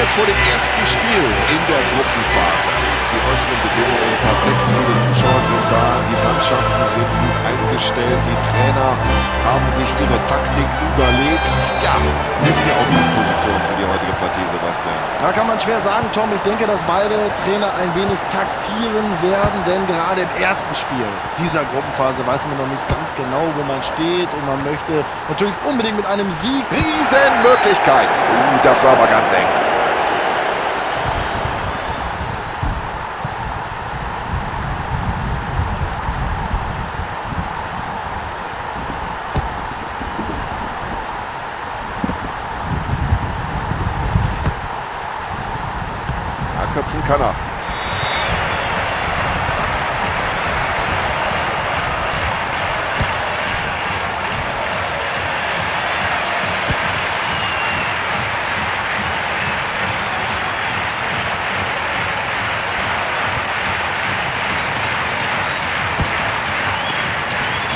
jetzt vor dem ersten Spiel in der Gruppenphase. Die äußeren Bedingungen perfekt, viele Zuschauer sind da, die Mannschaften sind gut eingestellt, die Trainer haben sich ihre Taktik überlegt. Ja, wie ist die Ausgangsposition für die heutige Partie, Sebastian? Da kann man schwer sagen, Tom. Ich denke, dass beide Trainer ein wenig taktieren werden, denn gerade im ersten Spiel dieser Gruppenphase weiß man noch nicht ganz genau, wo man steht, und man möchte natürlich unbedingt mit einem Sieg. Riesenmöglichkeit. Das war aber ganz eng. Köpfen kann er.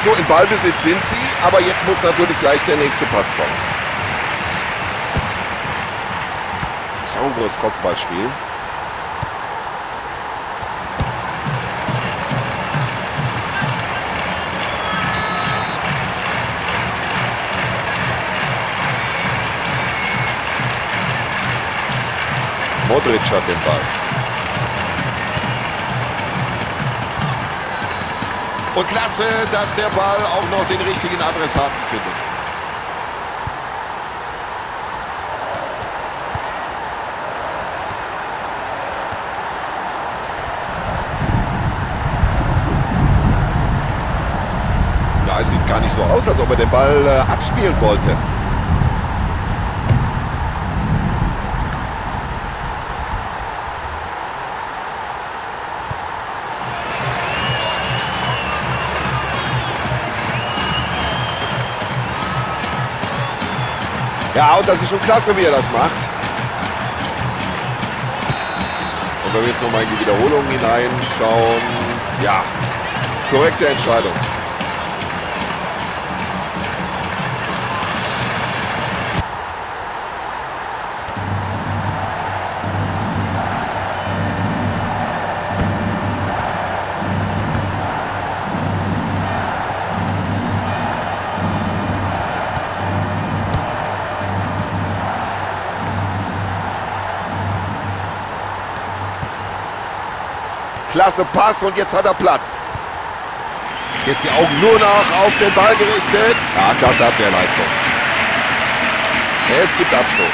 So, im Ballbesitz sind sie, aber jetzt muss natürlich gleich der nächste Pass kommen. Sauberes Kopfballspiel. Modric hat den Ball. Und klasse, dass der Ball auch noch den richtigen Adressaten findet. Ja, es sieht gar nicht so aus, als ob er den Ball abspielen wollte. Ja, und das ist schon klasse, wie er das macht. Und wenn wir jetzt nochmal in die Wiederholung hineinschauen, ja, korrekte Entscheidung. Klasse Pass und jetzt hat er Platz. Jetzt die Augen nur noch auf den Ball gerichtet. Ja, klasse Abwehrleistung. Es gibt Abschluss.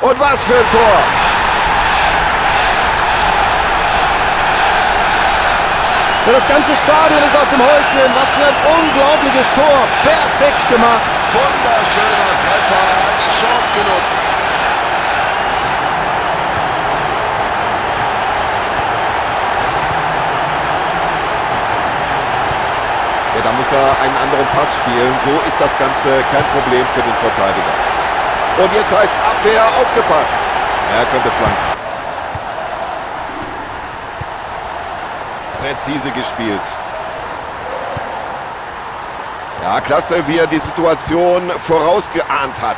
Und was für ein Tor! Ja, das ganze Stadion ist aus dem Häuschen. Was für ein unglaubliches Tor. Perfekt gemacht. Wunderschöner Treffer, hat die Chance genutzt. Ja, da muss er einen anderen Pass spielen. So ist das Ganze kein Problem für den Verteidiger. Und jetzt heißt Abwehr, aufgepasst. Er könnte flanken. Präzise gespielt. Ja, klasse, wie er die Situation vorausgeahnt hat.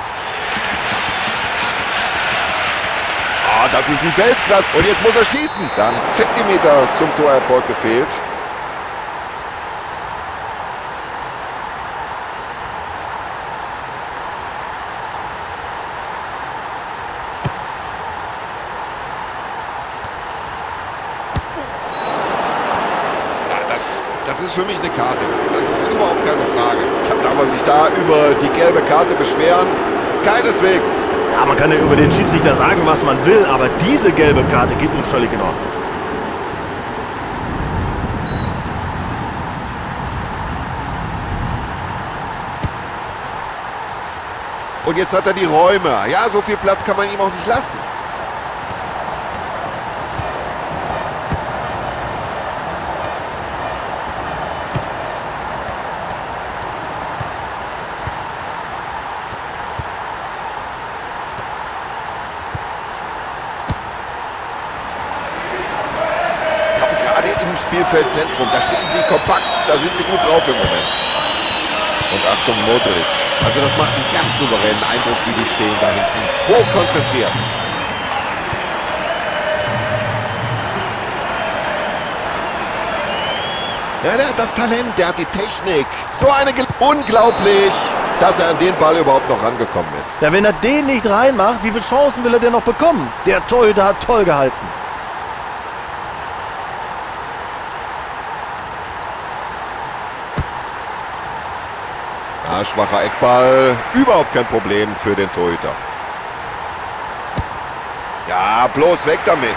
Oh, das ist ein Weltklasse. Und jetzt muss er schießen. Dann Zentimeter zum Torerfolg gefehlt. Das ist für mich eine Karte. Das ist überhaupt keine Frage. Kann man sich da über die gelbe Karte beschweren? Keineswegs. Ja, man kann ja über den Schiedsrichter sagen, was man will, aber diese gelbe Karte geht nun völlig in Ordnung. Und jetzt hat er die Räume. Ja, so viel Platz kann man ihm auch nicht lassen. Spielfeldzentrum. Da stehen sie kompakt, da sind sie gut drauf im Moment. Und Achtung, Modric. Also das macht einen ganz souveränen Eindruck, wie die stehen da hinten. Hoch konzentriert. Ja, der hat das Talent, der hat die Technik. So eine unglaublich, dass er an den Ball überhaupt noch rangekommen ist. Ja, wenn er den nicht reinmacht, wie viele Chancen will er denn noch bekommen? Der Torhüter hat toll gehalten. Ja, schwacher Eckball. Überhaupt kein Problem für den Torhüter. Ja, bloß weg damit.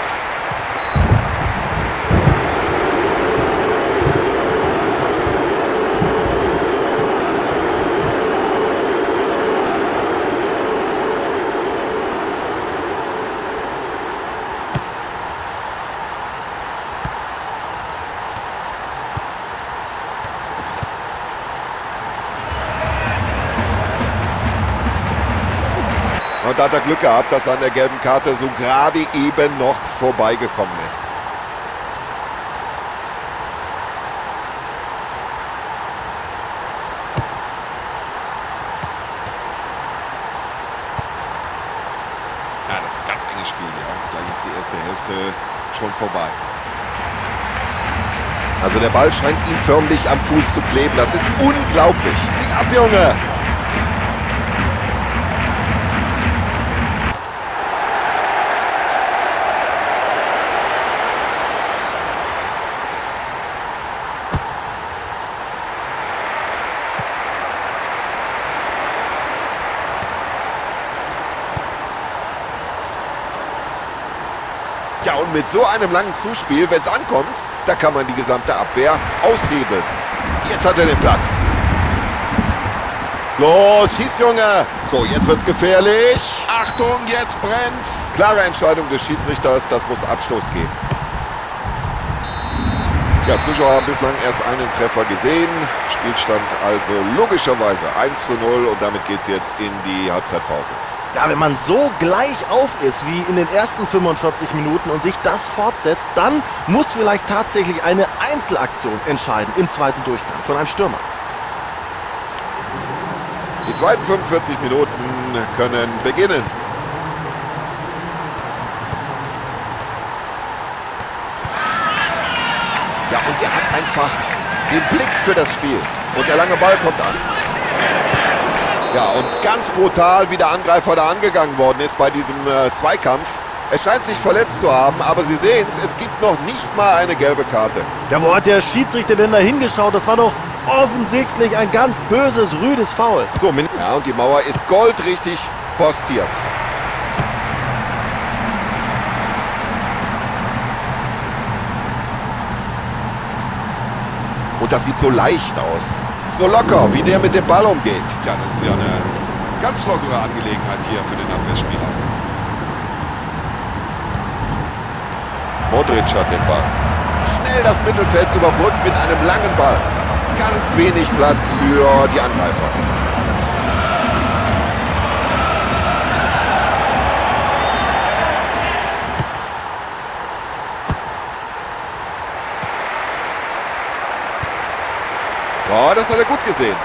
Und da hat er Glück gehabt, dass er an der gelben Karte so gerade eben noch vorbeigekommen ist. Ja, das ist ein ganz enges Spiel, ja. Gleich ist die erste Hälfte schon vorbei. Also der Ball scheint ihm förmlich am Fuß zu kleben. Das ist unglaublich. Sieh ab, Junge! Ja, und mit so einem langen Zuspiel, wenn es ankommt, da kann man die gesamte Abwehr aushebeln. Jetzt hat er den Platz. Los, schieß, Junge! So, jetzt wird's gefährlich. Achtung, jetzt brennt's. Klare Entscheidung des Schiedsrichters, das muss Abstoß geben. Ja, Zuschauer haben bislang erst einen Treffer gesehen. Spielstand also logischerweise 1:0 und damit geht's jetzt in die Halbzeitpause. Ja, wenn man so gleich auf ist wie in den ersten 45 Minuten und sich das fortsetzt, dann muss vielleicht tatsächlich eine Einzelaktion entscheiden im zweiten Durchgang von einem Stürmer. Die zweiten 45 Minuten können beginnen. Ja, und er hat einfach den Blick für das Spiel. Und der lange Ball kommt an. Ja, und ganz brutal, wie der Angreifer da angegangen worden ist bei diesem Zweikampf. Er scheint sich verletzt zu haben, aber Sie sehen es gibt noch nicht mal eine gelbe Karte. Ja, wo hat der Schiedsrichter denn da hingeschaut? Das war doch offensichtlich ein ganz böses, rüdes Foul. So, ja, und die Mauer ist goldrichtig postiert. Und das sieht so leicht aus. So locker, wie der mit dem Ball umgeht. Ja, das ist ja eine ganz lockere Angelegenheit hier für den Abwehrspieler. Modric hat den Ball. Schnell das Mittelfeld überbrückt mit einem langen Ball. Ganz wenig Platz für die Angreifer. Oh, das hat er gut gesehen.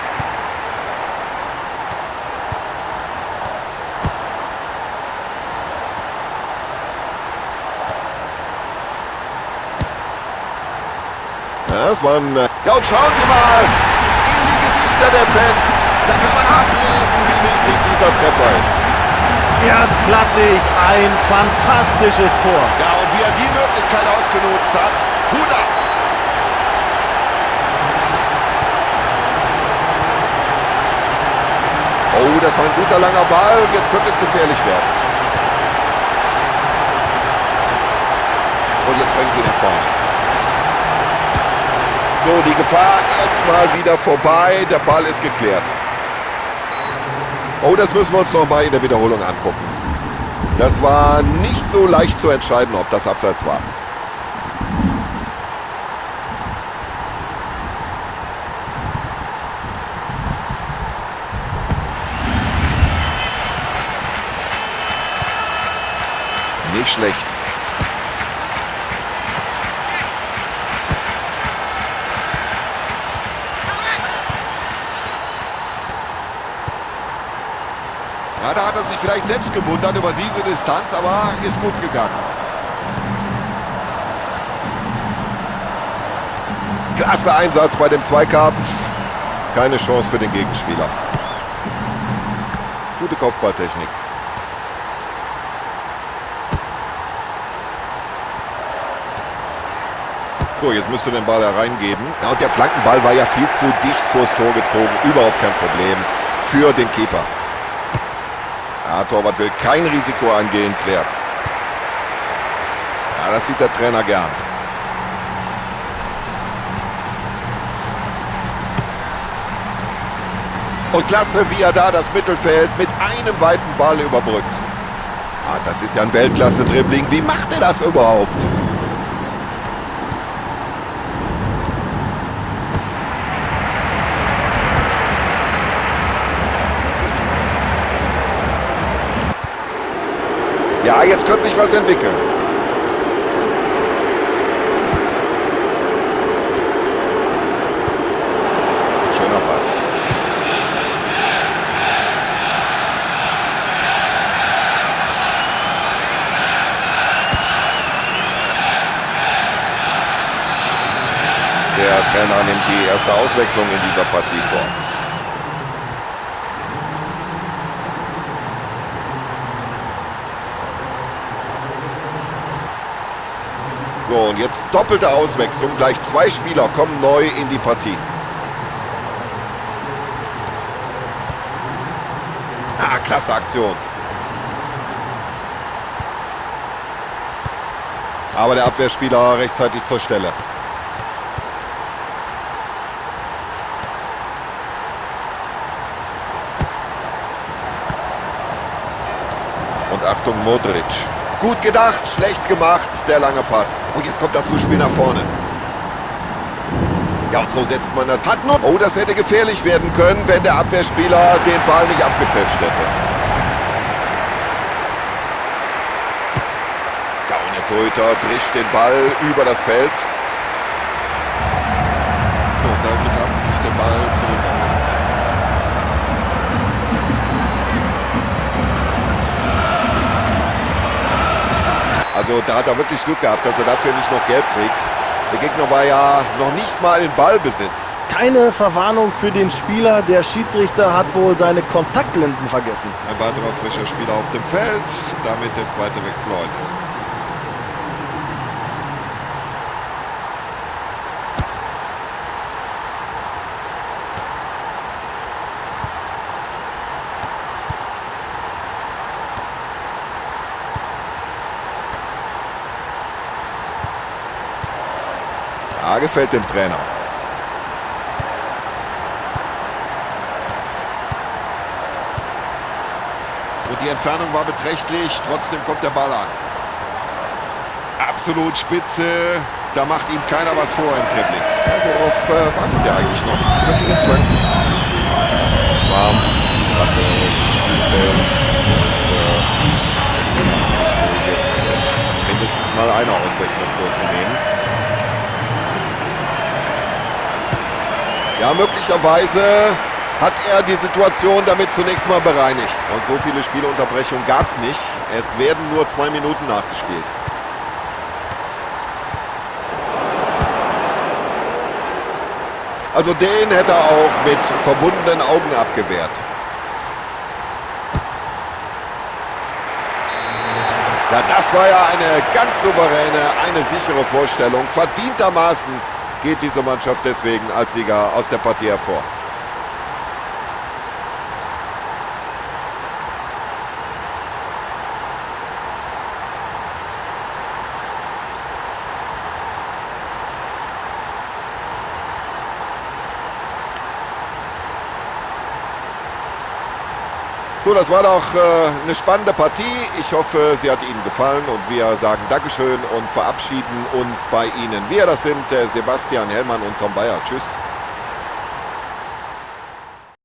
Ja, das war ein... Ja, und schauen Sie mal in die Gesichter der Fans. Da kann man ablesen, wie wichtig dieser Treffer ist. Erstklassig, ein fantastisches Tor. Ja, und wie er die Möglichkeit ausgenutzt hat. Hut ab. Oh, das war ein guter langer Ball und jetzt könnte es gefährlich werden. Und jetzt drängen sie nach vorne. So, die Gefahr erstmal wieder vorbei. Der Ball ist geklärt. Oh, das müssen wir uns nochmal in der Wiederholung angucken. Das war nicht so leicht zu entscheiden, ob das Abseits war. Nicht schlecht. Ja, da hat er sich vielleicht selbst gewundert über diese Distanz, aber ist gut gegangen. Klasse Einsatz bei dem Zweikampf. Keine Chance für den Gegenspieler. Gute Kopfballtechnik. So, jetzt müsste den Ball hereingeben. Ja, und der Flankenball war ja viel zu dicht vors Tor gezogen. Überhaupt kein Problem für den Keeper. Ja, Torwart will kein Risiko eingehen, klärt. Ja, das sieht der Trainer gern. Und klasse, wie er da das Mittelfeld mit einem weiten Ball überbrückt. Ah, das ist ja ein Weltklasse-Dribbling. Wie macht er das überhaupt? Ja, jetzt könnte sich was entwickeln. Schöner Pass. Der Trainer nimmt die erste Auswechslung in dieser Partie vor. So, und jetzt doppelte Auswechslung. Gleich 2 Spieler kommen neu in die Partie. Ah, klasse Aktion. Aber der Abwehrspieler rechtzeitig zur Stelle. Und Achtung, Modric. Gut gedacht, schlecht gemacht, der lange Pass. Und jetzt kommt das Zuspiel nach vorne. Ja, und so setzt man das. Hat nur. Oh, das hätte gefährlich werden können, wenn der Abwehrspieler den Ball nicht abgefälscht hätte. Ja, und der Torhüter drischt den Ball über das Feld. So, damit haben sie sich den Ball zurückerobert. Also da hat er wirklich Glück gehabt, dass er dafür nicht noch Gelb kriegt. Der Gegner war ja noch nicht mal in Ballbesitz. Keine Verwarnung für den Spieler. Der Schiedsrichter hat wohl seine Kontaktlinsen vergessen. Ein weiterer frischer Spieler auf dem Feld. Damit der zweite Wechsel heute. Ja, gefällt dem Trainer. Und die Entfernung war beträchtlich, trotzdem kommt der Ball an. Absolut spitze, da macht ihm keiner was vor im Dribbling. Ja, worauf wartet der eigentlich noch? Könnte jetzt flanken. Schwarm, Latte des Spielfelds und sich wohl jetzt mindestens mal eine Auswechslung vorzunehmen. Ja, möglicherweise hat er die Situation damit zunächst mal bereinigt. Und so viele Spielunterbrechungen gab es nicht. Es werden nur 2 Minuten nachgespielt. Also den hätte er auch mit verbundenen Augen abgewehrt. Ja, das war ja eine ganz souveräne, eine sichere Vorstellung. Verdientermaßen geht diese Mannschaft deswegen als Sieger aus der Partie hervor. So, das war doch eine spannende Partie. Ich hoffe, sie hat Ihnen gefallen und wir sagen Dankeschön und verabschieden uns bei Ihnen. Wir, das sind Sebastian Hellmann und Tom Bayer. Tschüss.